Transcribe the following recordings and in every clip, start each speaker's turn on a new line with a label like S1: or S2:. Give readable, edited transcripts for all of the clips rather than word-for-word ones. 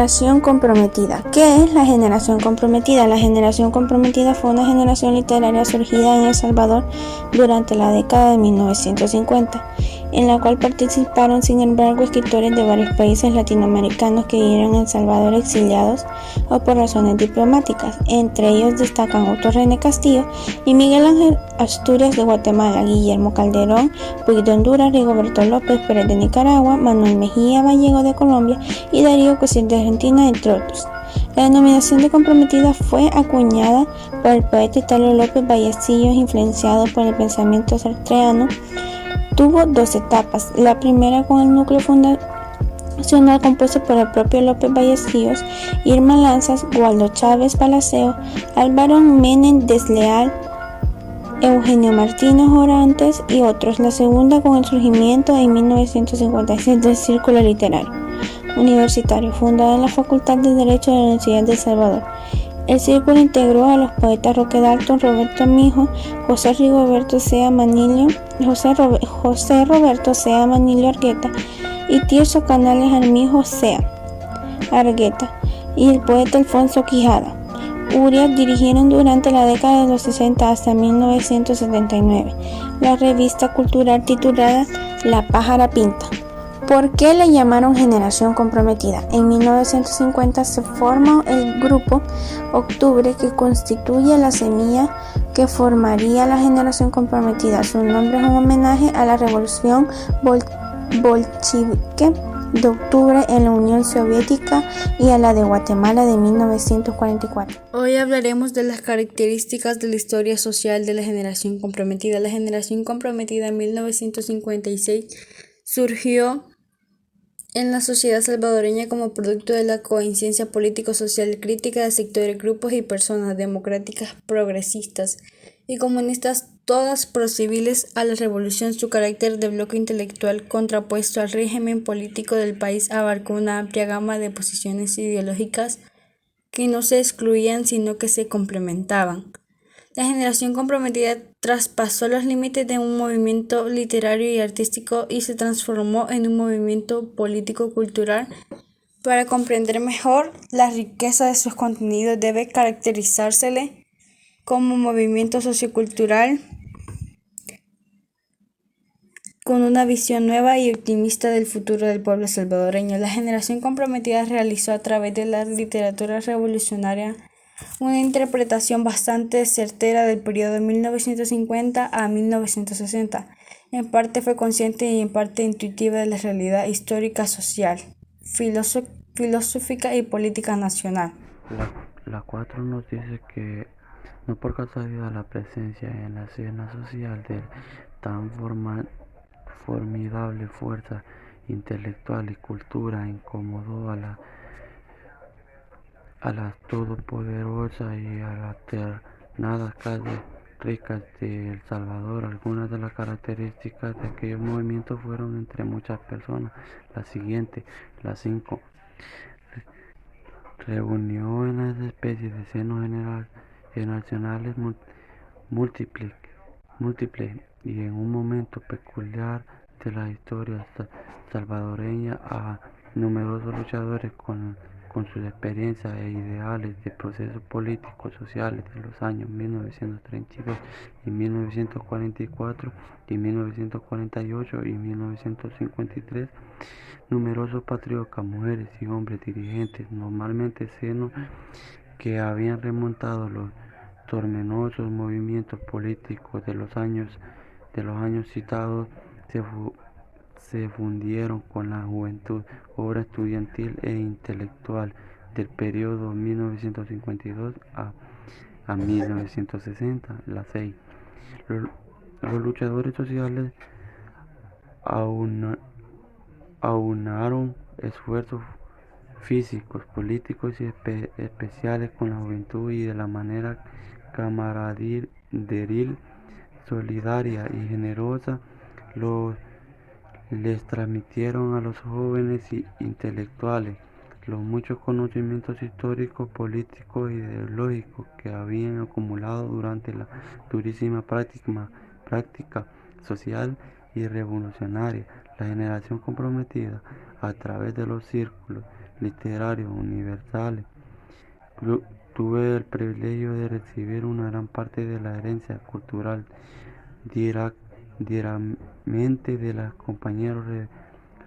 S1: Generación comprometida. ¿Qué es la generación comprometida? La generación comprometida fue una generación literaria surgida en El Salvador durante la década de 1950, en la cual participaron sin embargo escritores de varios países latinoamericanos que vivieron en El Salvador exiliados o por razones diplomáticas. Entre ellos destacan Otto René Castillo y Miguel Ángel Asturias de Guatemala, Guillermo Calderón Puig de Honduras, Rigoberto López Pérez de Nicaragua, Manuel Mejía Vallejo de Colombia y Darío Cosío de Argentina, entre otros. La denominación de comprometida fue acuñada por el poeta Italo López Vallecillos, influenciado por el pensamiento sartreano. Tuvo dos etapas, la primera con el núcleo fundacional compuesto por el propio López Vallecillos, Irma Lanzas, Waldo Chávez Palaceo, Álvaro Menéndez Leal, Eugenio Martínez Orantes y otros. La segunda con el surgimiento en 1956 del Círculo Literario Universitario, fundado en la Facultad de Derecho de la Universidad de El Salvador. El círculo integró a los poetas Roque Dalton, Roberto Mijo, José Roberto Sea Manilio Argueta y Tirso Canales Armijo Sea Argueta y el poeta Alfonso Quijada Urias dirigieron durante la década de los 60 hasta 1979 la revista cultural titulada La Pájara Pinta. ¿Por qué le llamaron Generación Comprometida? En 1950 se forma el grupo Octubre, que constituye la semilla que formaría la Generación Comprometida. Su nombre es un homenaje a la revolución bolchevique de octubre en la Unión Soviética y a la de Guatemala de 1944.
S2: Hoy hablaremos de las características de la historia social de la Generación Comprometida. La Generación Comprometida en 1956 surgió en la sociedad salvadoreña como producto de la conciencia político-social crítica de sectores, grupos y personas democráticas, progresistas y comunistas, todas proclives a la revolución. Su carácter de bloque intelectual contrapuesto al régimen político del país abarcó una amplia gama de posiciones ideológicas que no se excluían sino que se complementaban. La Generación Comprometida traspasó los límites de un movimiento literario y artístico y se transformó en un movimiento político-cultural. Para comprender mejor la riqueza de sus contenidos debe caracterizársele como movimiento sociocultural con una visión nueva y optimista del futuro del pueblo salvadoreño. La Generación Comprometida realizó a través de la literatura revolucionaria una interpretación bastante certera del periodo de 1950 a 1960. En parte fue consciente y en parte intuitiva de la realidad histórica, social, filosófica y política nacional.
S3: La 4 nos dice que no por casualidad la presencia en la escena social de tan formidable fuerza intelectual y cultura incomodó a la todopoderosa y alternadas calles ricas de El Salvador. Algunas de las características de aquellos movimientos fueron, entre muchas personas, las siguientes: las 5. Reunió en las especies de senos generacionales múltiples y en un momento peculiar de la historia salvadoreña a numerosos luchadores con sus experiencias e ideales de procesos políticos sociales de los años 1932 y 1944 y 1948 y 1953. Numerosos patriotas, mujeres y hombres dirigentes, normalmente senos, que habían remontado los tormentosos movimientos políticos de los años citados, se fundieron con la juventud, obra estudiantil e intelectual del periodo 1952 a 1960. La 6. Los luchadores sociales aunaron esfuerzos físicos, políticos y especiales con la juventud y de la manera camaraderil, solidaria y generosa les transmitieron a los jóvenes intelectuales los muchos conocimientos históricos, políticos e ideológicos que habían acumulado durante la durísima práctica social y revolucionaria. La Generación Comprometida, a través de los círculos literarios universales. Tuve el privilegio de recibir una gran parte de la herencia cultural directamente de los compañeros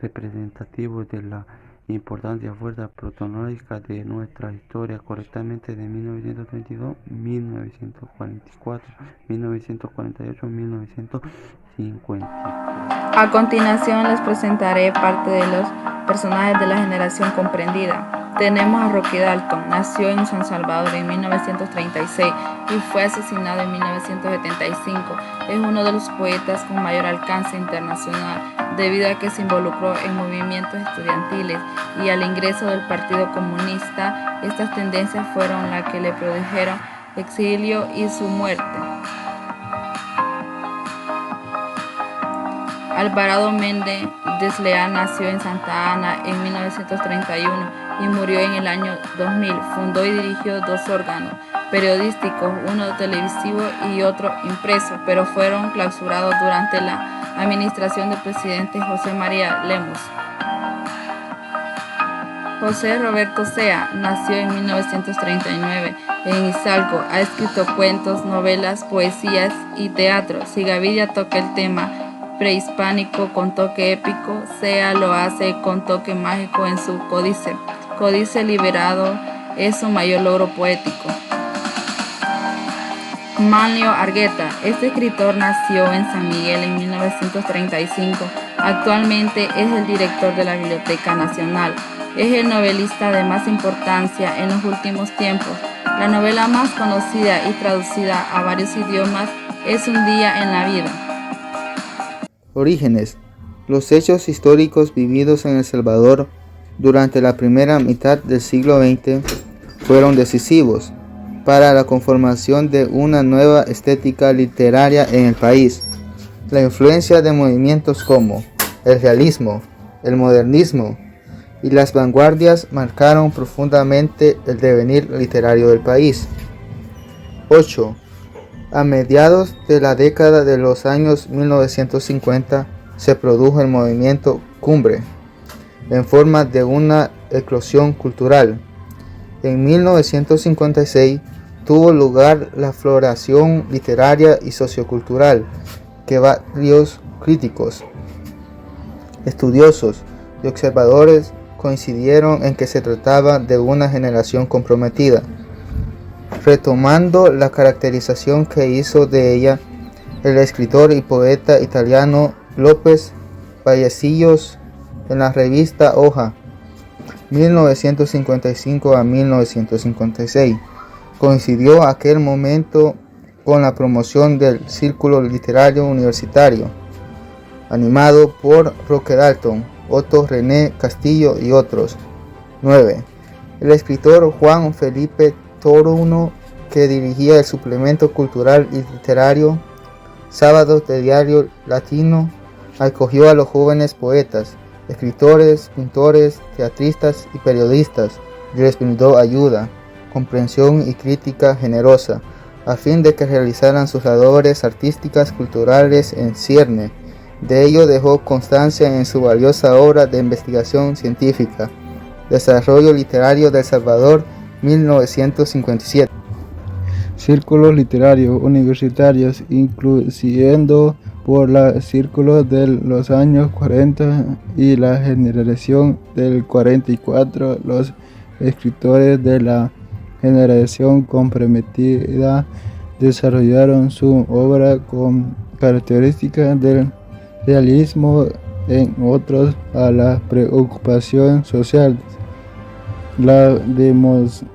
S3: representativos de la importancia fuerza protológica de nuestra historia, correctamente de 1932, 1944, 1948, 1950.
S4: A continuación les presentaré parte de los personajes de la generación comprendida. Tenemos a Roque Dalton. Nació en San Salvador en 1936 y fue asesinado en 1975. Es uno de los poetas con mayor alcance internacional debido a que se involucró en movimientos estudiantiles y al ingreso del Partido Comunista. Estas tendencias fueron las que le produjeron exilio y su muerte. Alvarado Méndez Desleal nació en Santa Ana en 1931 y murió en el año 2000. Fundó y dirigió 2 órganos periodísticos, uno televisivo y otro impreso, pero fueron clausurados durante la administración del presidente José María Lemus. José Roberto Sea nació en 1939 en Izalco. Ha escrito cuentos, novelas, poesías y teatro. Si Gavidia toca el tema prehispánico con toque épico, Sea lo hace con toque mágico en su Códice. Códice Liberado es su mayor logro poético. Manlio Argueta. Este escritor nació en San Miguel en 1935. Actualmente es el director de la Biblioteca Nacional. Es el novelista de más importancia en los últimos tiempos. La novela más conocida y traducida a varios idiomas es Un día en la vida.
S5: Orígenes. Los hechos históricos vividos en El Salvador durante la primera mitad del siglo XX fueron decisivos para la conformación de una nueva estética literaria en el país. La influencia de movimientos como el realismo, el modernismo y las vanguardias marcaron profundamente el devenir literario del país. 8. A mediados de la década de los años 1950 se produjo el movimiento Cumbre, en forma de una eclosión cultural. En 1956 tuvo lugar la floración literaria y sociocultural, que varios críticos, estudiosos y observadores coincidieron en que se trataba de una generación comprometida. Retomando la caracterización que hizo de ella el escritor y poeta italiano López Vallecillos en la revista Hoja, 1955 a 1956, coincidió aquel momento con la promoción del Círculo Literario Universitario, animado por Roque Dalton, Otto René Castillo y otros. 9. El escritor Juan Felipe Toruno, que dirigía el suplemento cultural y literario Sábados de Diario Latino, acogió a los jóvenes poetas, escritores, pintores, teatristas y periodistas y les brindó ayuda, comprensión y crítica generosa, a fin de que realizaran sus labores artísticas culturales en cierne. De ello dejó constancia en su valiosa obra de investigación científica, Desarrollo Literario de El Salvador, 1957.
S6: Círculos literarios universitarios, incluyendo por los círculos de los años 40 y la generación del 44, los escritores de la generación comprometida desarrollaron su obra con características del realismo, en otros a la preocupación social. La democión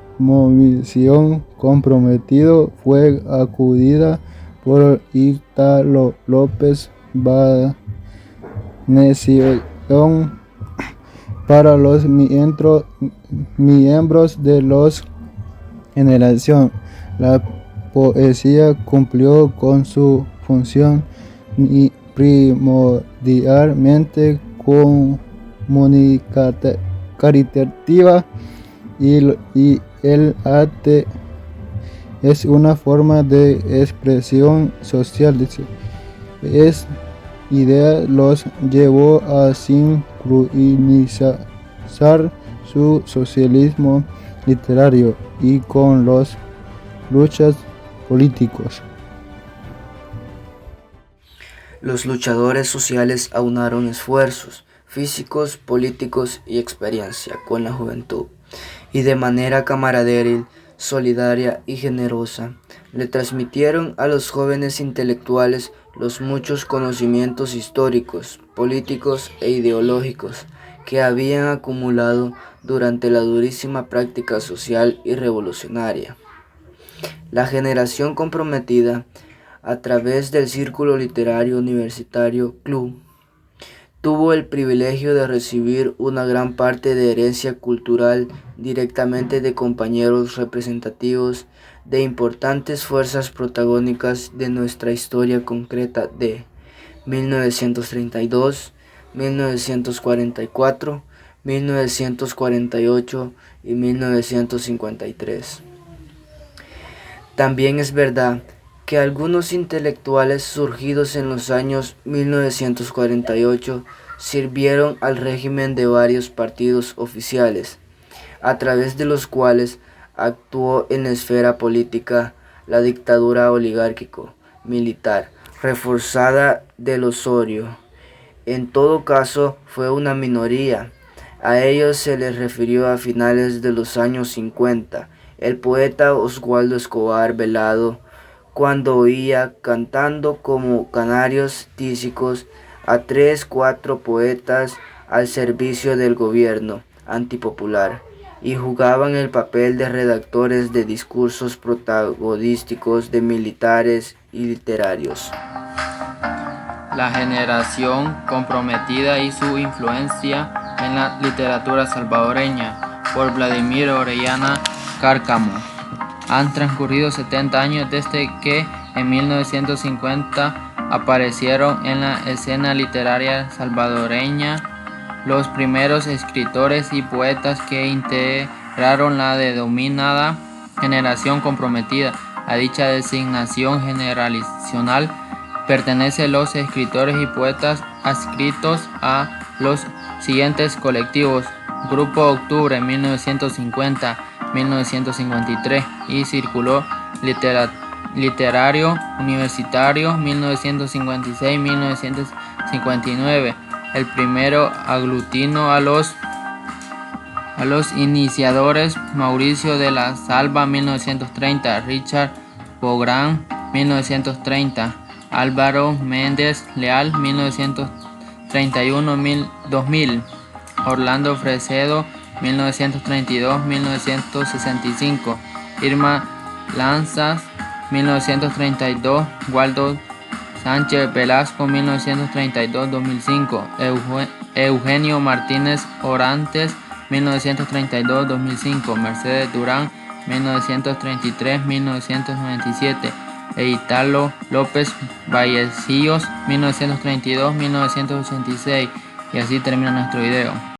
S6: comprometido fue acudida por Ítalo López Vallecillos para los miembros de los generación. La poesía cumplió con su función primordialmente comunicativa y el arte es una forma de expresión social. Esa idea los llevó a sincronizar su socialismo literario y con las luchas políticos.
S7: Los luchadores sociales aunaron esfuerzos físicos, políticos y experiencia con la juventud, y de manera camaraderil, solidaria y generosa, le transmitieron a los jóvenes intelectuales los muchos conocimientos históricos, políticos e ideológicos que habían acumulado durante la durísima práctica social y revolucionaria. La generación comprometida, a través del Círculo Literario Universitario CLU, tuvo el privilegio de recibir una gran parte de herencia cultural directamente de compañeros representativos de importantes fuerzas protagónicas de nuestra historia concreta de 1932, 1944, 1948 y 1953. También es verdad que algunos intelectuales surgidos en los años 1948 sirvieron al régimen de varios partidos oficiales, a través de los cuales actuó en la esfera política la dictadura oligárquico-militar reforzada del Osorio. En todo caso, fue una minoría. A ellos se les refirió a finales de los años 50 el poeta Oswaldo Escobar Velado, cuando oía cantando como canarios tísicos a 3-4 poetas al servicio del gobierno antipopular, y jugaban el papel de redactores de discursos protagonísticos de militares y literarios.
S4: La generación comprometida y su influencia en la literatura salvadoreña, por Vladimir Orellana Cárcamo. Han transcurrido 70 años desde que en 1950 aparecieron en la escena literaria salvadoreña los primeros escritores y poetas que integraron la denominada generación comprometida. A dicha designación generacional pertenecen los escritores y poetas adscritos a los siguientes colectivos: Grupo Octubre 1950-1953 y Círculo Literario Universitario 1956-1959. El primero aglutinó a los iniciadores: Mauricio de la Salva 1930, Richard Bográn 1930, Álvaro Méndez Leal 1931-2000, Orlando Fresedo 1932-1965, Irma Lanzas 1932, Waldo Sánchez Velasco 1932-2005, Eugenio Martínez Orantes 1932-2005, Mercedes Durán 1933-1997 e Italo López Vallecillos 1932-1986. Y así termina nuestro video.